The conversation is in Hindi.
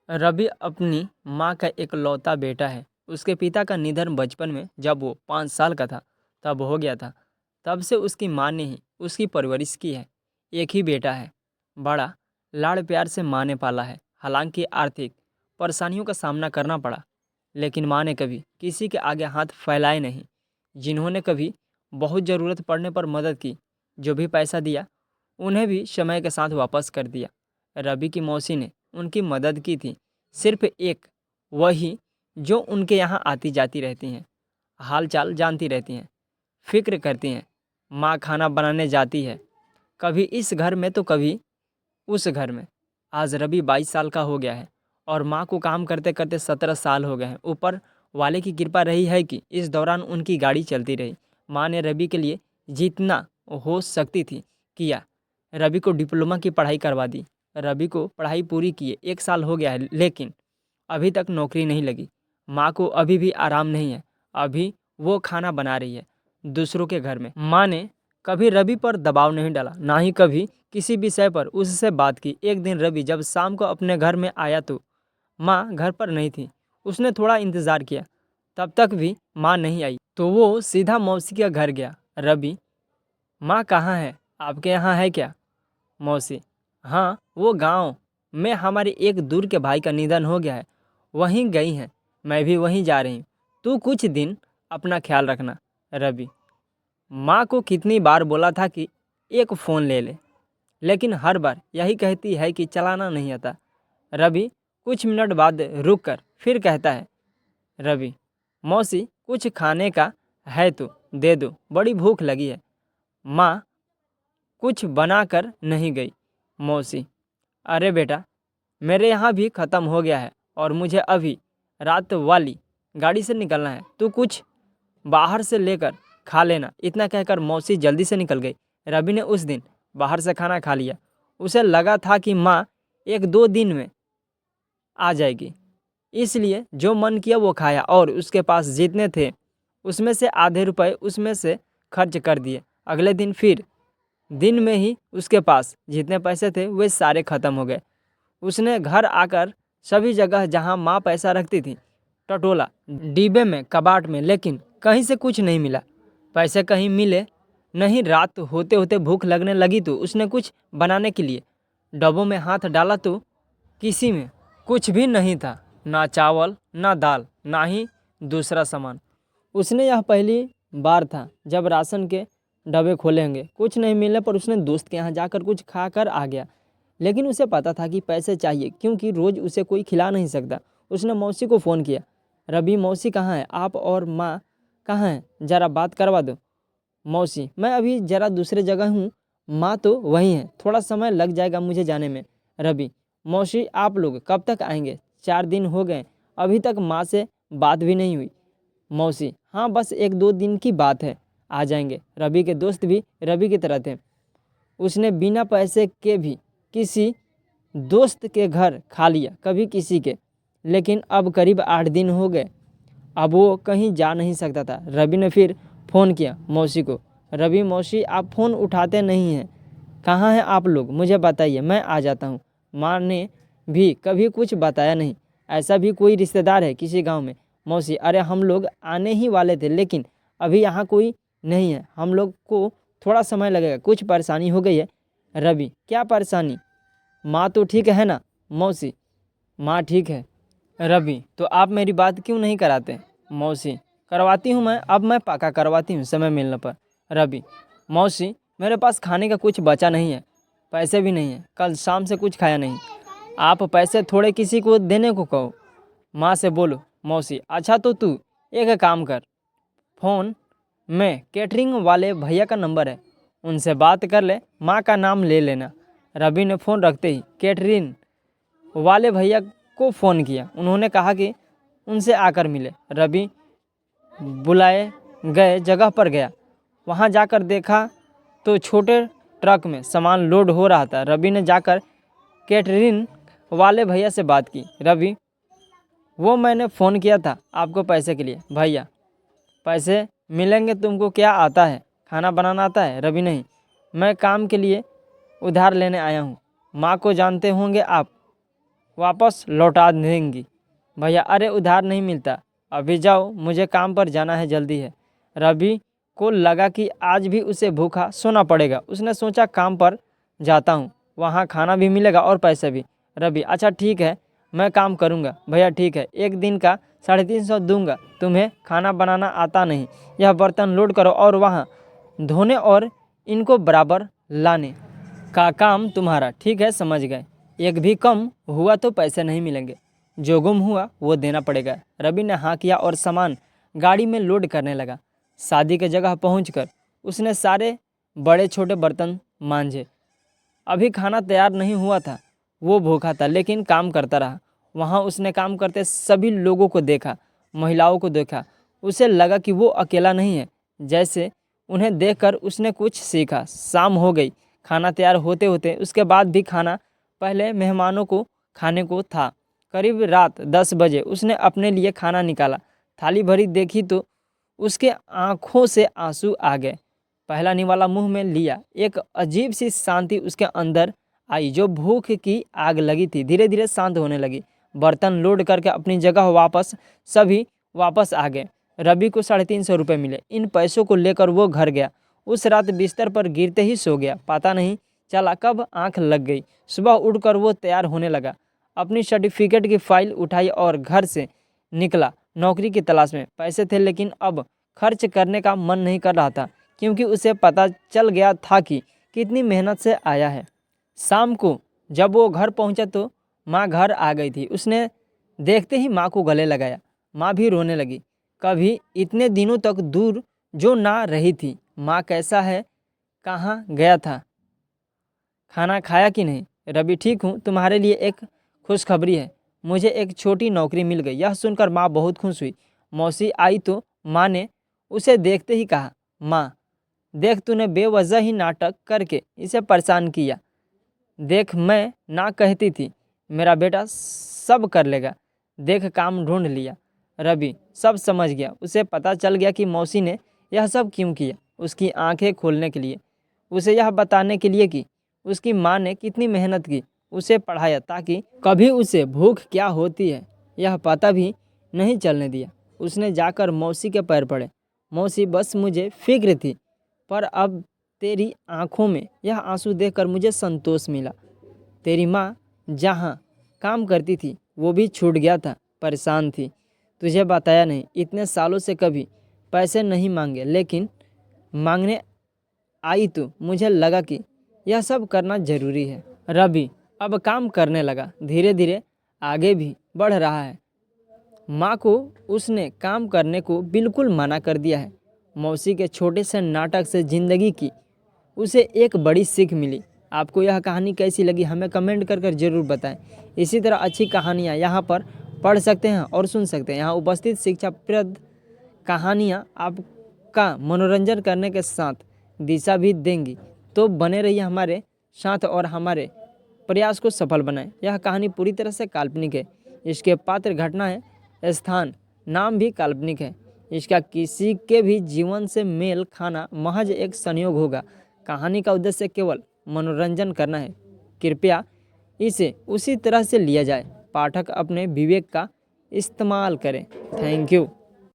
रवि अपनी माँ का इकलौता बेटा है। उसके पिता का निधन बचपन में जब वो 5 साल का था तब हो गया था। तब से उसकी माँ ने ही उसकी परवरिश की है। एक ही बेटा है। बड़ा लाड़ प्यार से माँ ने पाला है। हालांकि आर्थिक परेशानियों का सामना करना पड़ा, लेकिन माँ ने कभी किसी के आगे हाथ फैलाए नहीं। जिन्होंने कभी बहुत ज़रूरत पड़ने पर मदद की, जो भी पैसा दिया उन्हें भी समय के साथ वापस कर दिया। रवि की मौसी ने उनकी मदद की थी, सिर्फ एक वही जो उनके यहाँ आती जाती रहती हैं, हाल चाल जानती रहती हैं, फिक्र करती हैं। माँ खाना बनाने जाती है, कभी इस घर में तो कभी उस घर में। आज रवि 22 साल का हो गया है और माँ को काम करते करते 17 साल हो गए हैं। ऊपर वाले की कृपा रही है कि इस दौरान उनकी गाड़ी चलती रही। माँ ने रवि के लिए जितना हो सकती थी किया। रवि को डिप्लोमा की पढ़ाई करवा दी। रवि को पढ़ाई पूरी किए 1 साल हो गया है, लेकिन अभी तक नौकरी नहीं लगी। माँ को अभी भी आराम नहीं है। अभी वो खाना बना रही है दूसरों के घर में। माँ ने कभी रवि पर दबाव नहीं डाला, ना ही कभी किसी विषय पर उससे बात की। एक दिन रवि जब शाम को अपने घर में आया तो माँ घर पर नहीं थी। उसने थोड़ा इंतज़ार किया, तब तक भी माँ नहीं आई तो वो सीधा मौसी के घर गया। रवि, माँ कहाँ है? आपके यहाँ है क्या? मौसी, हाँ, वो गांव में हमारे एक दूर के भाई का निधन हो गया है, वहीं गई हैं। मैं भी वहीं जा रही हूँ। तू कुछ दिन अपना ख्याल रखना। रवि, माँ को कितनी बार बोला था कि एक फ़ोन ले ले, लेकिन हर बार यही कहती है कि चलाना नहीं आता। रवि कुछ मिनट बाद रुक कर फिर कहता है, रवि, मौसी कुछ खाने का है तो दे दो, बड़ी भूख लगी है। माँ कुछ बना कर नहीं गई। मौसी, अरे बेटा, मेरे यहाँ भी ख़त्म हो गया है और मुझे अभी रात वाली गाड़ी से निकलना है। तू कुछ बाहर से लेकर खा लेना। इतना कहकर मौसी जल्दी से निकल गई। रवि ने उस दिन बाहर से खाना खा लिया। उसे लगा था कि माँ 1-2 दिन में आ जाएगी, इसलिए जो मन किया वो खाया और उसके पास जितने थे उसमें से आधे रुपए उसमें से खर्च कर दिए। अगले दिन फिर दिन में ही उसके पास जितने पैसे थे वे सारे ख़त्म हो गए। उसने घर आकर सभी जगह जहां माँ पैसा रखती थी टटोला, डिब्बे में, कबाट में, लेकिन कहीं से कुछ नहीं मिला। पैसे कहीं मिले नहीं। रात होते होते भूख लगने लगी तो उसने कुछ बनाने के लिए डब्बों में हाथ डाला तो किसी में कुछ भी नहीं था, ना चावल, ना दाल, ना ही दूसरा सामान। उसने यह पहली बार था जब राशन के डब्बे खोले होंगे। कुछ नहीं मिलने पर उसने दोस्त के यहाँ जाकर कुछ खा कर आ गया, लेकिन उसे पता था कि पैसे चाहिए क्योंकि रोज़ उसे कोई खिला नहीं सकता। उसने मौसी को फ़ोन किया, रवि, मौसी कहाँ है? आप और माँ कहाँ हैं? ज़रा बात करवा दो। मौसी, मैं अभी ज़रा दूसरे जगह हूँ, माँ तो वहीं है, थोड़ा समय लग जाएगा मुझे जाने में। रवि, मौसी आप लोग कब तक आएंगे? 4 दिन हो गए, अभी तक माँ से बात भी नहीं हुई। मौसी, हाँ, बस 1-2 दिन की बात है, आ जाएंगे। रवि के दोस्त भी रवि की तरह थे। उसने बिना पैसे के भी किसी दोस्त के घर खा लिया, कभी किसी के, लेकिन अब करीब 8 दिन हो गए, अब वो कहीं जा नहीं सकता था। रवि ने फिर फ़ोन किया मौसी को, रवि, मौसी आप फ़ोन उठाते नहीं हैं, कहाँ हैं आप लोग? मुझे बताइए, मैं आ जाता हूँ। माँ ने भी कभी कुछ बताया नहीं। ऐसा भी कोई रिश्तेदार है किसी गांव में? मौसी, अरे हम लोग आने ही वाले थे, लेकिन अभी यहाँ कोई नहीं है, हम लोग को थोड़ा समय लगेगा, कुछ परेशानी हो गई है। रवि, क्या परेशानी? माँ तो ठीक है ना? मौसी, माँ ठीक है। रवि, तो आप मेरी बात क्यों नहीं कराते? मौसी, करवाती हूँ मैं, अब मैं पक्का करवाती हूँ समय मिलने पर। रवि, मौसी, मेरे पास खाने का कुछ बचा नहीं है, पैसे भी नहीं है, कल शाम से कुछ खाया नहीं। आप पैसे थोड़े किसी को देने को कहो, माँ से बोलो। मौसी, अच्छा तो तू एक काम कर, फ़ोन में कैटरिंग वाले भैया का नंबर है, उनसे बात कर ले, माँ का नाम ले लेना। रवि ने फ़ोन रखते ही कैटरिंग वाले भैया को फ़ोन किया। उन्होंने कहा कि उनसे आकर मिले। रवि बुलाए गए जगह पर गया। वहां जाकर देखा तो छोटे ट्रक में सामान लोड हो रहा था। रवि ने जाकर कैटरिंग वाले भैया से बात की। रवि, वो मैंने फ़ोन किया था आपको पैसे के लिए। भैया, पैसे मिलेंगे? तुमको क्या आता है? खाना बनाना आता है? रवि, नहीं, मैं काम के लिए उधार लेने आया हूँ। माँ को जानते होंगे आप? वापस लौटा देंगी। भैया अरे उधार नहीं मिलता, अभी जाओ, मुझे काम पर जाना है, जल्दी है। रवि को लगा कि आज भी उसे भूखा सोना पड़ेगा। उसने सोचा काम पर जाता हूँ, वहाँ खाना भी मिलेगा और पैसे भी। रवि अच्छा ठीक है, मैं काम करूँगा। भैया ठीक है, एक दिन का 350 दूंगा। तुम्हें खाना बनाना आता नहीं, यह बर्तन लोड करो और वहाँ धोने और इनको बराबर लाने का काम तुम्हारा। ठीक है समझ गए, एक भी कम हुआ तो पैसे नहीं मिलेंगे, जो गुम हुआ वो देना पड़ेगा। रवि ने हाँ किया और सामान गाड़ी में लोड करने लगा। शादी के जगह पहुंचकर उसने सारे बड़े छोटे बर्तन मांजे। अभी खाना तैयार नहीं हुआ था, वो भूखा था लेकिन काम करता रहा। वहाँ उसने काम करते सभी लोगों को देखा, महिलाओं को देखा। उसे लगा कि वो अकेला नहीं है। जैसे उन्हें देखकर उसने कुछ सीखा। शाम हो गई, खाना तैयार होते होते उसके बाद भी खाना पहले मेहमानों को खाने को था। करीब रात 10 बजे उसने अपने लिए खाना निकाला। थाली भरी देखी तो उसके आंखों से आंसू आ गए। पहला निवाला मुंह में लिया, एक अजीब सी शांति उसके अंदर आई। जो भूख की आग लगी थी धीरे धीरे शांत होने लगी। बर्तन लोड करके अपनी जगह वापस सभी वापस आ गए। रवि को 350 रुपये मिले। इन पैसों को लेकर वो घर गया। उस रात बिस्तर पर गिरते ही सो गया। पता नहीं चला कब आंख लग गई। सुबह उठकर वो तैयार होने लगा। अपनी सर्टिफिकेट की फाइल उठाई और घर से निकला नौकरी की तलाश में। पैसे थे लेकिन अब खर्च करने का मन नहीं कर रहा था, क्योंकि उसे पता चल गया था कि कितनी मेहनत से आया है। शाम को जब वो घर पहुंचा तो माँ घर आ गई थी। उसने देखते ही माँ को गले लगाया। माँ भी रोने लगी। कभी इतने दिनों तक दूर जो ना रही थी। माँ कैसा है, कहाँ गया था, खाना खाया कि नहीं? रवि ठीक हूँ, तुम्हारे लिए एक खुशखबरी है, मुझे एक छोटी नौकरी मिल गई। यह सुनकर माँ बहुत खुश हुई। मौसी आई तो माँ ने उसे देखते ही कहा, माँ देख तूने बेवजह ही नाटक करके इसे परेशान किया। देख मैं ना कहती थी, मेरा बेटा सब कर लेगा। देख काम ढूंढ लिया। रवि सब समझ गया। उसे पता चल गया कि मौसी ने यह सब क्यों किया। उसकी आंखें खोलने के लिए, उसे यह बताने के लिए कि उसकी माँ ने कितनी मेहनत की, उसे पढ़ाया ताकि कभी उसे भूख क्या होती है यह पता भी नहीं चलने दिया। उसने जाकर मौसी के पैर पड़े। मौसी बस मुझे फिक्र थी, पर अब तेरी आंखों में यह आंसू देखकर मुझे संतोष मिला। तेरी माँ जहाँ काम करती थी वो भी छूट गया था, परेशान थी। तुझे बताया नहीं, इतने सालों से कभी पैसे नहीं मांगे, लेकिन मांगने आई तो मुझे लगा कि यह सब करना जरूरी है। रवि अब काम करने लगा, धीरे धीरे आगे भी बढ़ रहा है। माँ को उसने काम करने को बिल्कुल मना कर दिया है। मौसी के छोटे से नाटक से ज़िंदगी की उसे एक बड़ी सीख मिली। आपको यह कहानी कैसी लगी हमें कमेंट कर कर ज़रूर बताएं। इसी तरह अच्छी कहानियाँ यहाँ पर पढ़ सकते हैं और सुन सकते हैं। यहाँ उपस्थित शिक्षाप्रद कहानियाँ आपका मनोरंजन करने के साथ दिशा भी देंगी। तो बने रहिए हमारे साथ और हमारे प्रयास को सफल बनाएं। यह कहानी पूरी तरह से काल्पनिक है। इसके पात्र, घटनाएं, स्थान, नाम भी काल्पनिक है। इसका किसी के भी जीवन से मेल खाना महज एक संयोग होगा। कहानी का उद्देश्य केवल मनोरंजन करना है। कृपया इसे उसी तरह से लिया जाए। पाठक अपने विवेक का इस्तेमाल करें। Thank you.